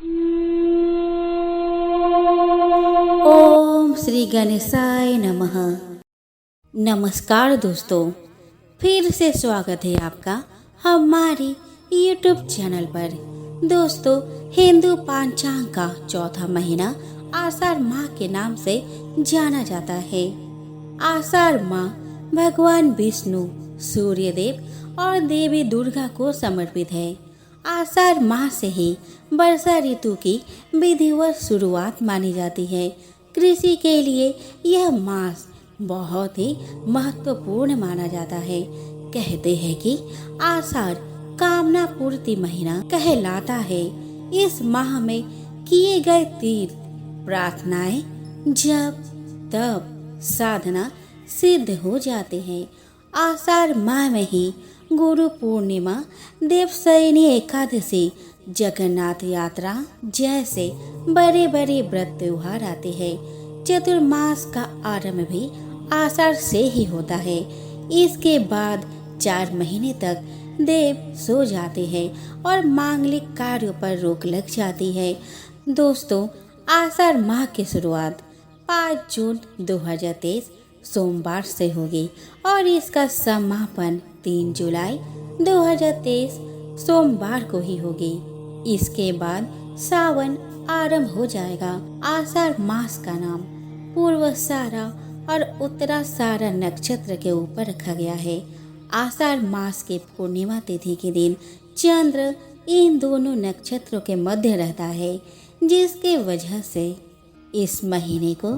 ओम श्री गणेशाय नमः। नमस्कार दोस्तों, फिर से स्वागत है आपका हमारे YouTube चैनल पर। दोस्तों, हिंदू पंचांग का चौथा महीना आषाढ़ माह के नाम से जाना जाता है। आषाढ़ माह भगवान विष्णु, सूर्यदेव और देवी दुर्गा को समर्पित है। आषाढ़ माह से ही वर्षा ऋतु की विधिवत शुरुआत मानी जाती है। कृषि के लिए यह मास बहुत ही महत्वपूर्ण माना जाता है। कहते हैं कि आषाढ़ कामना पूर्ति महीना कहलाता है। इस माह में किए गए तीर्थ, प्रार्थनाएं, जप, तप, साधना सिद्ध हो जाते हैं। आषाढ़ माह में ही गुरु पूर्णिमा, देवशयनी एकादशी, जगन्नाथ यात्रा जैसे बड़े बड़े व्रत त्योहार आते हैं। चतुर्मास का आरंभ भी आषाढ़ से ही होता है। इसके बाद 4 महीने तक देव सो जाते हैं और मांगलिक कार्यों पर रोक लग जाती है। दोस्तों, आषाढ़ माह की शुरुआत 5 जून 2023 सोमवार से होगी और इसका समापन 3 जुलाई 2023 सोमवार को ही होगी। इसके बाद सावन आरंभ हो जाएगा। आषाढ़ मास का नाम पूर्वाषाढ़ और उत्तराषाढ़ नक्षत्र के ऊपर रखा गया है। आषाढ़ मास के पूर्णिमा तिथि के दिन चंद्र इन दोनों नक्षत्रों के मध्य रहता है, जिसके वजह से इस महीने को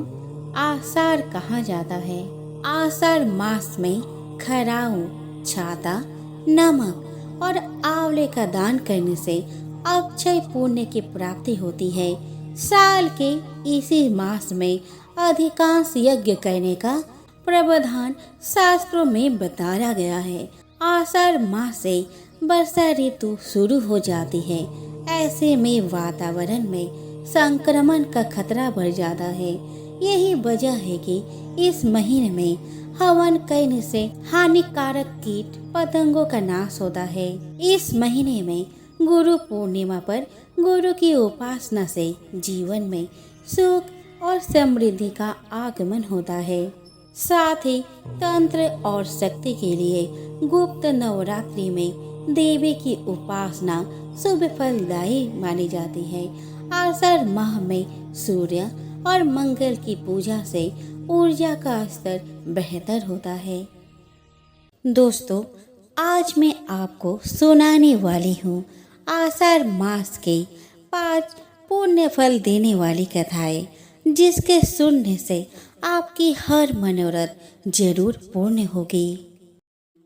आषाढ़ कहा जाता है। आषाढ़ मास में खराऊ, छाता, नमक और आंवले का दान करने से अक्षय पुण्य की प्राप्ति होती है। साल के इसी मास में अधिकांश यज्ञ करने का प्रावधान शास्त्रों में बताया गया है। आषाढ़ मास से वर्षा ऋतु शुरू हो जाती है। ऐसे में वातावरण में संक्रमण का खतरा बढ़ जाता है। यही वजह है कि इस महीने में हवन करने से हानिकारक कीट पतंगों का नाश होता है। इस महीने में गुरु पूर्णिमा पर गुरु की उपासना से जीवन में सुख और समृद्धि का आगमन होता है। साथ ही तंत्र और शक्ति के लिए गुप्त नवरात्रि में देवी की उपासना शुभ फलदायी मानी जाती है। आषाढ़ माह में सूर्य और मंगल की पूजा से ऊर्जा का स्तर बेहतर होता है। दोस्तों, आज मैं आपको सुनाने वाली हूँ आषाढ़ मास के 5 पुण्य फल देने वाली कथाएं, जिसके सुनने से आपकी हर मनोरथ जरूर पूर्ण होगी।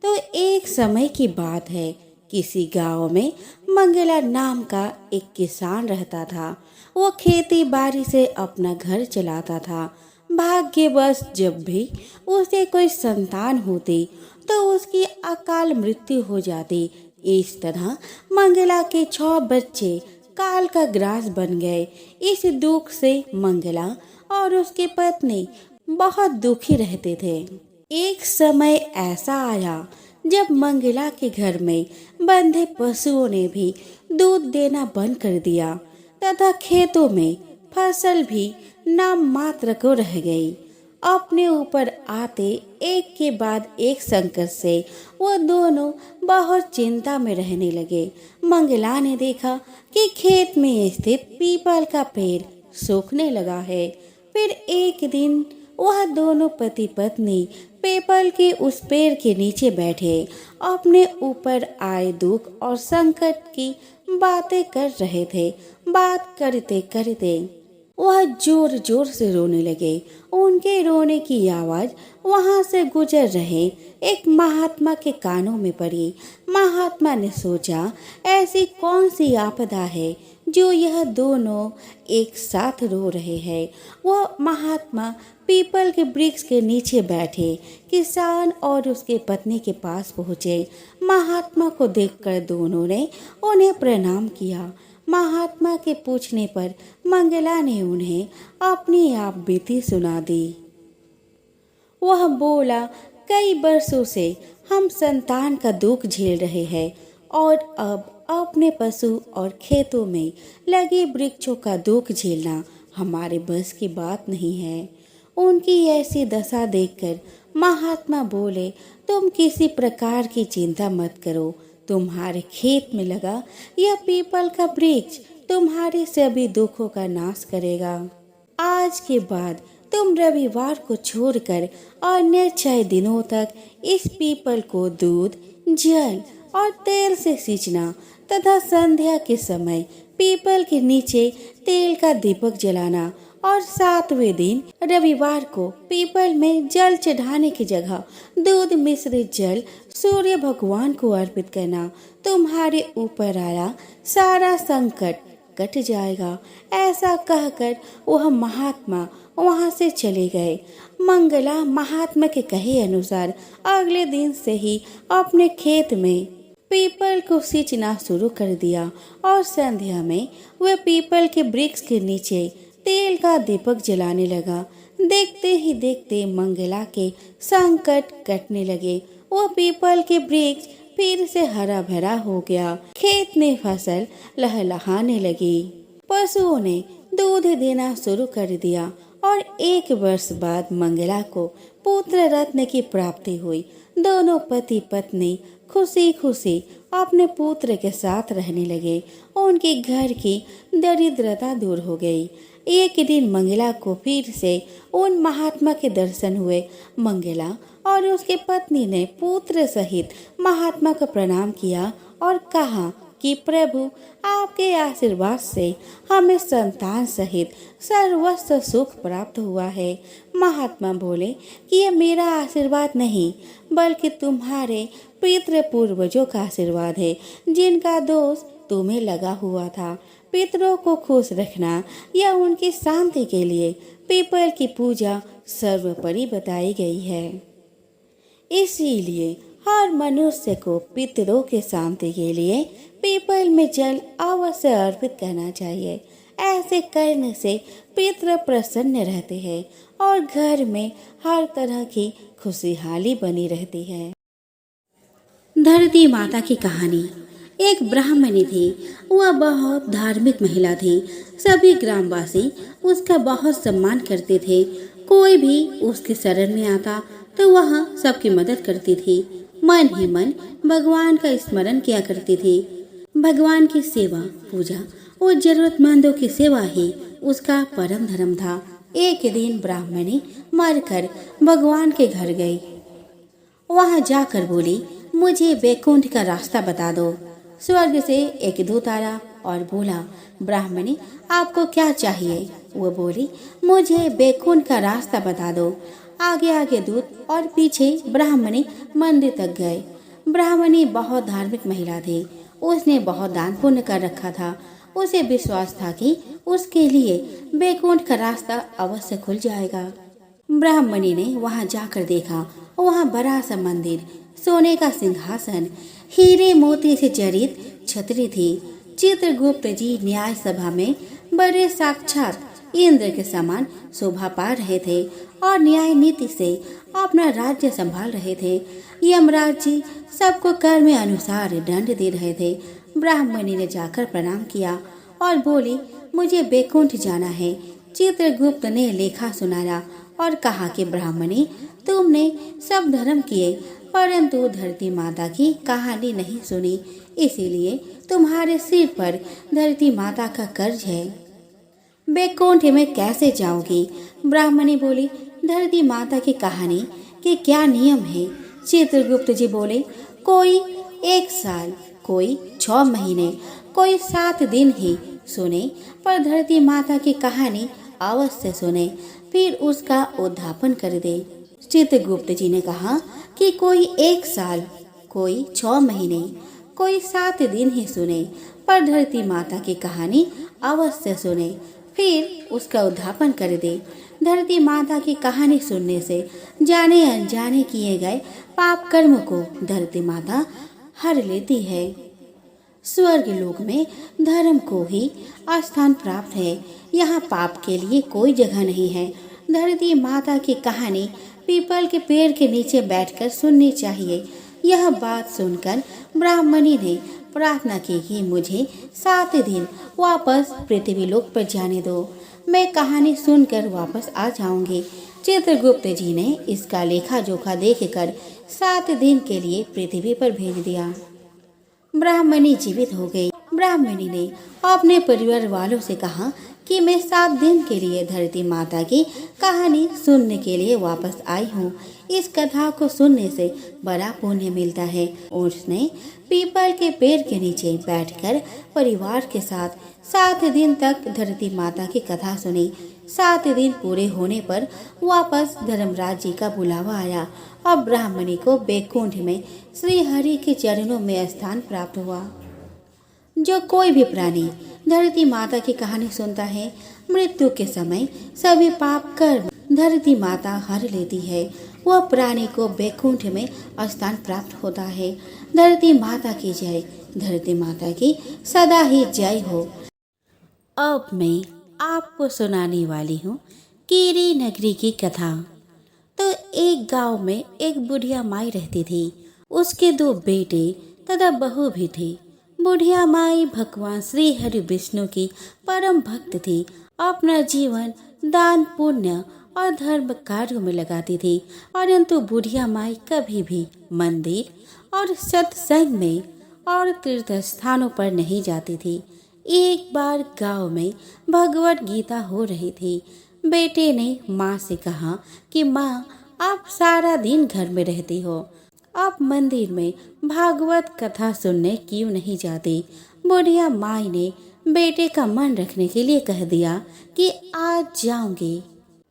तो एक समय की बात है, किसी गांव में मंगला नाम का एक किसान रहता था। वो खेती बाड़ी से अपना घर चलाता था। भाग्यवश जब भी उसे कोई संतान होती तो उसकी अकाल मृत्यु हो जाती। इस तरह मंगला के 6 बच्चे काल का ग्रास बन गए। इस दुख से मंगला और उसकी पत्नी बहुत दुखी रहते थे। एक समय ऐसा आया जब मंगला के घर में बंधे पशुओं ने भी दूध देना बंद कर दिया तथा खेतों में फसल भी नाम मात्र को रह गई। अपने ऊपर आते एक के बाद एक संकट से वो दोनों बहुत चिंता में रहने लगे। मंगला ने देखा कि खेत में स्थित पीपल का पेड़ सूखने लगा है। फिर एक दिन वह दोनों पति पत्नी पीपल के उस पेड़ के नीचे बैठे अपने ऊपर आए दुख और संकट की बातें कर रहे थे। बात करते करते वह जोर जोर से रोने लगे। उनके रोने की आवाज वहां से गुजर रहे एक महात्मा के कानों में पड़ी। महात्मा ने सोचा, ऐसी कौन सी आपदा है जो यह दोनों एक साथ रो रहे हैं। वह महात्मा पीपल के वृक्ष के नीचे बैठे किसान और उसके पत्नी के पास पहुँचे। महात्मा को देखकर दोनों ने उन्हें प्रणाम किया। महात्मा के पूछने पर मंगला ने उन्हें अपनी आप बीती सुना दी। वह बोला, कई वर्षों से हम संतान का दुख झेल रहे हैं और अब अपने पशु और खेतों में लगे वृक्षों का दुख झेलना हमारे बस की बात नहीं है। उनकी ऐसी दशा देखकर महात्मा बोले, तुम किसी प्रकार की चिंता मत करो। तुम्हारे खेत में लगा यह पीपल का वृक्ष तुम्हारे सभी दुखों का नाश करेगा। आज के बाद तुम रविवार को छोड़कर अन्य 6 दिनों तक इस पीपल को दूध, जल और तेल से सींचना तथा संध्या के समय पीपल के नीचे तेल का दीपक जलाना और 7वें दिन रविवार को पीपल में जल चढ़ाने की जगह दूध मिश्रित जल सूर्य भगवान को अर्पित करना। तुम्हारे ऊपर आया सारा संकट कट जाएगा। ऐसा कहकर वह महात्मा वहां से चले गए। मंगला महात्मा के कहे अनुसार अगले दिन से ही अपने खेत में पीपल को सींचना शुरू कर दिया और संध्या में वह पीपल के वृक्ष के नीचे तेल का दीपक जलाने लगा। देखते ही देखते मंगला के संकट कटने लगे। वह पीपल के वृक्ष फिर से हरा भरा हो गया। खेत में फसल लहलहाने लगी। पशुओं ने दूध देना शुरू कर दिया और 1 वर्ष बाद मंगला को पुत्र रत्न की प्राप्ति हुई। दोनों पति पत्नी खुशी खुशी अपने पुत्र के साथ रहने लगे। उनके घर की दरिद्रता दूर हो गई। एक दिन मंगला को फिर से उन महात्मा के दर्शन हुए। मंगला और उसके पत्नी ने पुत्र सहित महात्मा का प्रणाम किया और कहा कि प्रभु, आपके आशीर्वाद से हमें संतान सहित सर्वस्व सुख प्राप्त हुआ है। महात्मा बोले कि यह मेरा आशीर्वाद नहीं बल्कि तुम्हारे पितृ पूर्वजों का आशीर्वाद है, जिनका दोष तुम्हें लगा हुआ था। पितरों को खुश रखना या उनकी शांति के लिए पीपल की पूजा सर्वोपरि बताई गई है। इसीलिए हर मनुष्य को पितरों के शांति के लिए पीपल में जल अवश्य अर्पित करना चाहिए। ऐसे करने से पितृ प्रसन्न रहते हैं और घर में हर तरह की खुशहाली बनी रहती है। धरती माता की कहानी। एक ब्राह्मणी थी। वह बहुत धार्मिक महिला थी। सभी ग्रामवासी उसका बहुत सम्मान करते थे। कोई भी उसके शरण में आता तो वह सबकी मदद करती थी। मन ही मन भगवान का स्मरण किया करती थी। भगवान की सेवा, पूजा और जरूरतमंदों की सेवा ही उसका परम धर्म था। एक दिन ब्राह्मणी मरकर भगवान के घर गई। वहां जाकर बोली, मुझे बैकुंठ का रास्ता बता दो। स्वर्ग से एक दूत आया और बोला, ब्राह्मणी, आपको क्या चाहिए? वो बोली, मुझे बैकुंठ का रास्ता बता दो। आगे आगे दूत और पीछे ब्राह्मणी मंदिर तक गए। ब्राह्मणी बहुत धार्मिक महिला थी। उसने बहुत दान पुण्य कर रखा था। उसे विश्वास था कि उसके लिए बैकुंठ का रास्ता अवश्य खुल जाएगा। ब्राह्मणी ने वहां जाकर देखा। वहां बड़ा सा मंदिर, सोने का सिंहासन, हीरे मोती से जड़ित छतरी थी। चित्रगुप्त जी न्याय सभा में बड़े साक्षात इंद्र के समान शोभा पा रहे थे और न्याय नीति से अपना राज्य संभाल रहे थे। यमराज जी सबको कर्म अनुसार दंड दे रहे थे। ब्राह्मणी ने जाकर प्रणाम किया और बोली, मुझे बैकुंठ जाना है। चित्रगुप्त ने लेखा सुनाया और कहा कि ब्राह्मणी, तुमने सब धर्म किए परंतु धरती माता की कहानी नहीं सुनी, इसीलिए तुम्हारे सिर पर धरती माता का कर्ज है। बैकुंठ में कैसे जाओगी? ब्राह्मणी बोली, धरती माता की कहानी के क्या नियम है? चित्रगुप्त जी बोले, कोई 1 साल, कोई 6 महीने, कोई 7 दिन ही सुने, पर धरती माता की कहानी अवश्य सुने, फिर उसका उद्यापन कर दे। चित्रगुप्त जी ने कहा कि कोई 1 साल, कोई 6 महीने, कोई 7 दिन ही सुने, पर धरती माता की कहानी अवश्य सुने, फिर उसका उद्यापन कर दे। धरती माता की कहानी सुनने से जाने अनजाने किए गए पाप कर्म को धरती माता हर लेती है। स्वर्ग लोक में धर्म को ही स्थान प्राप्त है। यहाँ पाप के लिए कोई जगह नहीं है। धरती माता की कहानी पीपल के पेड़ के नीचे बैठकर सुननी चाहिए। यह बात सुनकर ब्राह्मणी ने प्रार्थना की कि मुझे 7 दिन वापस पृथ्वी लोक पर जाने दो। मैं कहानी सुनकर वापस आ जाऊंगी। चित्रगुप्त जी ने इसका लेखा जोखा देखकर 7 दिन के लिए पृथ्वी पर भेज दिया। ब्राह्मणी जीवित हो गई। ब्राह्मणी ने अपने परिवार वालों से कहा कि मैं 7 दिन के लिए धरती माता की कहानी सुनने के लिए वापस आई हूँ। इस कथा को सुनने से बड़ा पुण्य मिलता है। उसने पीपल के पेड़ के नीचे बैठकर परिवार के साथ 7 दिन तक धरती माता की कथा सुनी। 7 दिन पूरे होने पर वापस धर्मराज जी का बुलावा आया। अब ब्राह्मणी को बैकुंठ में श्री हरि के चरणों में स्थान प्राप्त हुआ। जो कोई भी प्राणी धरती माता की कहानी सुनता है, मृत्यु के समय सभी पाप कर्म धरती माता हर लेती है। वह प्राणी को बैकुंठ में स्थान प्राप्त होता है। धरती माता की जय। धरती माता की सदा ही जय हो। अब मैं आपको सुनाने वाली हूँ कीरी नगरी की कथा। तो एक गांव में एक बुढ़िया माई रहती थी। उसके 2 बेटे तथा बहू भी थी। बुढ़िया माई भगवान श्री हरि विष्णु की परम भक्त थी। अपना जीवन दान पुण्य और धर्म कार्यों में लगाती थी, परंतु बुढ़िया माई कभी भी मंदिर और सत्संग में और तीर्थ स्थानों पर नहीं जाती थी। एक बार गांव में भगवत गीता हो रही थी। बेटे ने माँ से कहा कि माँ, आप सारा दिन घर में रहती हो, आप मंदिर में भागवत कथा सुनने क्यों नहीं जाती? बुढ़िया माई ने बेटे का मन रखने के लिए कह दिया कि आज जाऊंगी,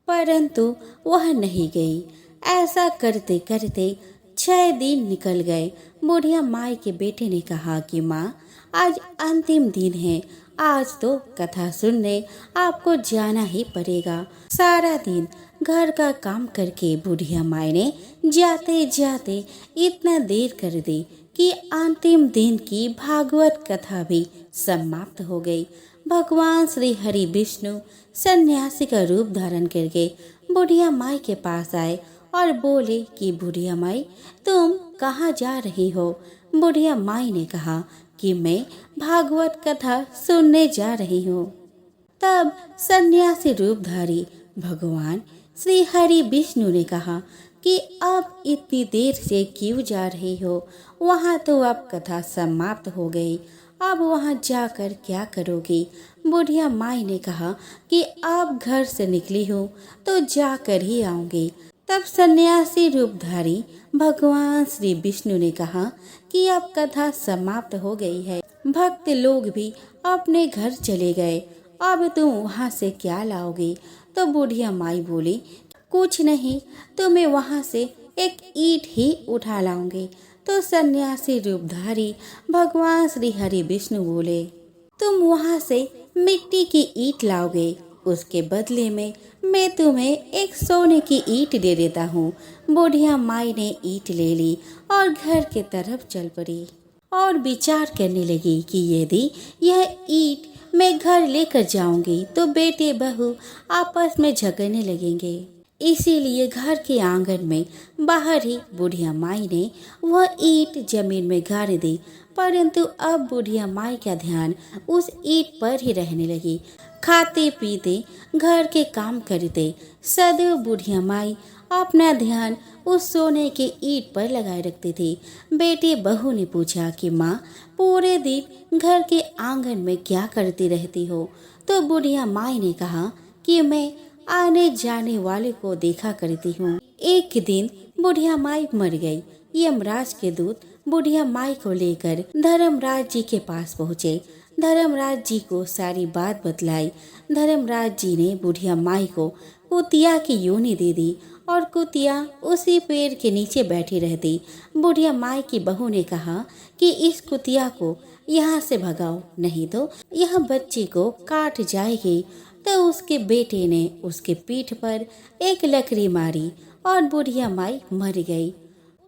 परंतु वह नहीं गई। ऐसा करते करते 6 दिन निकल गए। बुढ़िया माई के बेटे ने कहा कि माँ, आज अंतिम दिन है, आज तो कथा सुनने आपको जाना ही पड़ेगा। सारा दिन घर का काम करके बुढ़िया माई ने जाते जाते इतना देर कर दी कि अंतिम दिन की भागवत कथा भी समाप्त हो गई। भगवान श्री हरि विष्णु सन्यासी का रूप धारण करके बुढ़िया माई के पास आए और बोले कि बुढ़िया माई, तुम कहाँ जा रही हो? बुढ़िया माई ने कहा कि मैं भागवत कथा सुनने जा रही हूँ। तब सन्यासी रूपधारी भगवान श्री हरि विष्णु ने कहा कि अब इतनी देर से क्यों जा रही हो? वहाँ तो अब कथा समाप्त हो गई, अब वहाँ जाकर क्या करोगी? बुढ़िया माई ने कहा कि अब घर से निकली हूँ तो जाकर ही आऊंगी। तब सन्यासी रूपधारी भगवान श्री विष्णु ने कहा कि अब कथा समाप्त हो गई है, भक्त लोग भी अपने घर चले गए, अब तुम वहाँ से क्या लाओगी? तो बुढ़िया माई बोली, कुछ नहीं, तो मैं वहाँ से एक ईंट ही उठा लाऊंगी। तो सन्यासी रूपधारी भगवान श्री हरि विष्णु बोले, तुम वहाँ से मिट्टी की ईंट लाओगे, उसके बदले में मैं तुम्हें एक सोने की ईंट दे देता हूँ। बुढ़िया माई ने ईंट ले ली और घर के तरफ चल पड़ी और विचार करने लगी कि यदि यह ईंट मैं घर लेकर जाऊंगी तो बेटे बहू आपस में झगड़ने लगेंगे। इसीलिए घर के आंगन में बाहर ही बुढ़िया माई ने वह ईंट जमीन में गाड़ दी। परंतु अब बुढ़िया माई का ध्यान उस ईंट पर ही रहने लगी। खाते पीते घर के काम करते सदैव बुढ़िया माई अपना ध्यान उस सोने के ईंट पर लगाए रखती थी। बेटे बहू ने पूछा कि माँ, पूरे दिन घर के आंगन में क्या करती रहती हो? तो बुढ़िया माई ने कहा कि मैं आने जाने वाले को देखा करती हूँ। एक दिन बुढ़िया माई मर गई। यमराज के दूत बुढ़िया माई को लेकर धर्मराज जी के पास पहुँचे। धर्मराज जी को सारी बात बतलाई। धर्मराज जी ने बुढ़िया माई को कुतिया की योनि दे दी और कुतिया उसी पेड़ के नीचे बैठी रहती। बुढ़िया माई की बहू ने कहा कि इस कुतिया को यहाँ से भगाओ, नहीं तो यह बच्ची को काट जाएगी। तो उसके बेटे ने उसके पीठ पर एक लकड़ी मारी और बुढ़िया माई मर गई।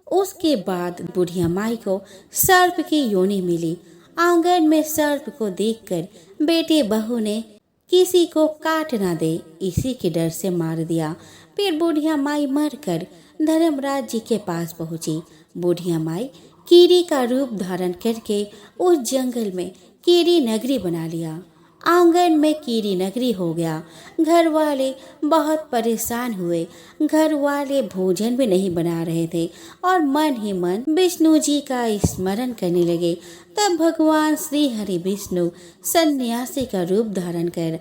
उसके बाद बुढ़िया माई को सर्प की योनि मिली। आंगन में सर्प को देखकर बेटे बहू ने किसी को काट ना दे इसी के डर से मार दिया। फिर बुढ़िया माई मरकर धर्मराज जी के पास पहुंची। बुढ़िया माई कीरी का रूप धारण करके उस जंगल में कीरी नगरी बना लिया। आंगन में कीरी नगरी हो गया। घर वाले बहुत परेशान हुए। घर वाले भोजन भी नहीं बना रहे थे और मन ही मन विष्णु जी का स्मरण करने लगे। तब भगवान श्री हरि विष्णु सन्यासी का रूप धारण कर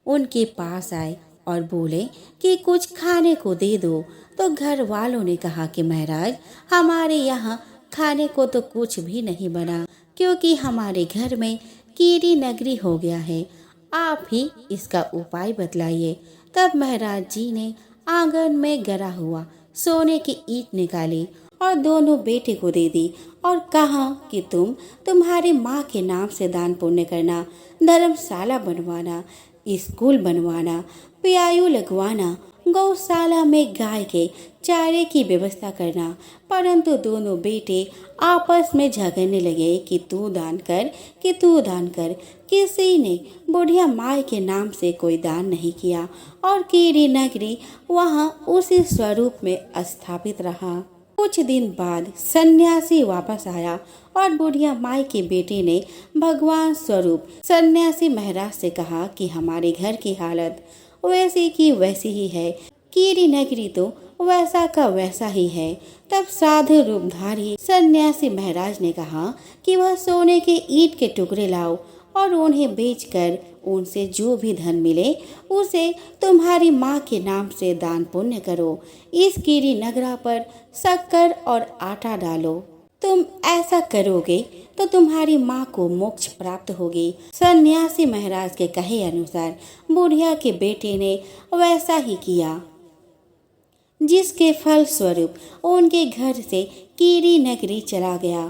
उनके पास आए और बोले कि कुछ खाने को दे दो। तो घर वालों ने कहा कि महाराज, हमारे यहाँ खाने को तो कुछ भी नहीं बना, क्योंकि हमारे घर में कीरी नगरी हो गया है। आप ही इसका उपाय बतलाइए। तब महाराज जी ने आंगन में गड़ा हुआ सोने की ईंट निकाली और दोनों बेटे को दे दी और कहा कि तुम्हारी माँ के नाम से दान पुण्य करना, धर्मशाला बनवाना, स्कूल बनवाना, प्यायु लगवाना, गौशाला में गाय के चारे की व्यवस्था करना। परंतु दोनों बेटे आपस में झगड़ने लगे कि तू दान कर, कि तू दान कर। किसी ने बुढ़िया माई के नाम से कोई दान नहीं किया और कीरी नगरी वहां उसी स्वरूप में स्थापित रहा। कुछ दिन बाद सन्यासी वापस आया और बुढ़िया माई के बेटे ने भगवान स्वरूप सन्यासी महाराज से कहा कि हमारे घर की हालत वैसी की वैसी ही है, कीरी नगरी तो वैसा का वैसा ही है। तब साधु रूपधारी सन्यासी महाराज ने कहा कि वह सोने के ईंट के टुकड़े लाओ और उन्हें बेचकर उनसे जो भी धन मिले उसे तुम्हारी माँ के नाम से दान पुण्य करो। इस कीरी नगरा पर शक्कर और आटा डालो। तुम ऐसा करोगे तो तुम्हारी माँ को मोक्ष प्राप्त होगी। सन्यासी महाराज के कहे अनुसार बुढ़िया के बेटे ने वैसा ही किया, जिसके फल स्वरूप उनके घर से कीरी नगरी चला गया।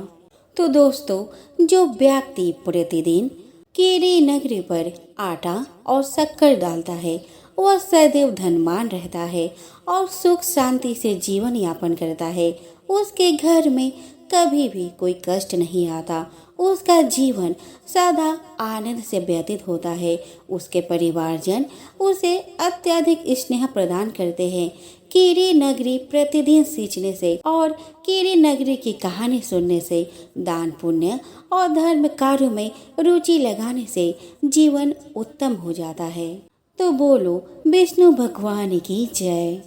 तो दोस्तों, जो व्यक्ति प्रतिदिन कीरी नगरी पर आटा और शक्कर डालता है वह सदैव धनवान रहता है और सुख शांति से जीवन यापन करता है। उसके घर में कभी भी कोई कष्ट नहीं आता। उसका जीवन सदा आनंद से व्यतीत होता है। उसके परिवारजन उसे अत्यधिक स्नेह प्रदान करते हैं। कीरी नगरी प्रतिदिन सींचने से और कीरी नगरी की कहानी सुनने से, दान पुण्य और धर्म कार्यों में रुचि लगाने से जीवन उत्तम हो जाता है। तो बोलो विष्णु भगवान की जय।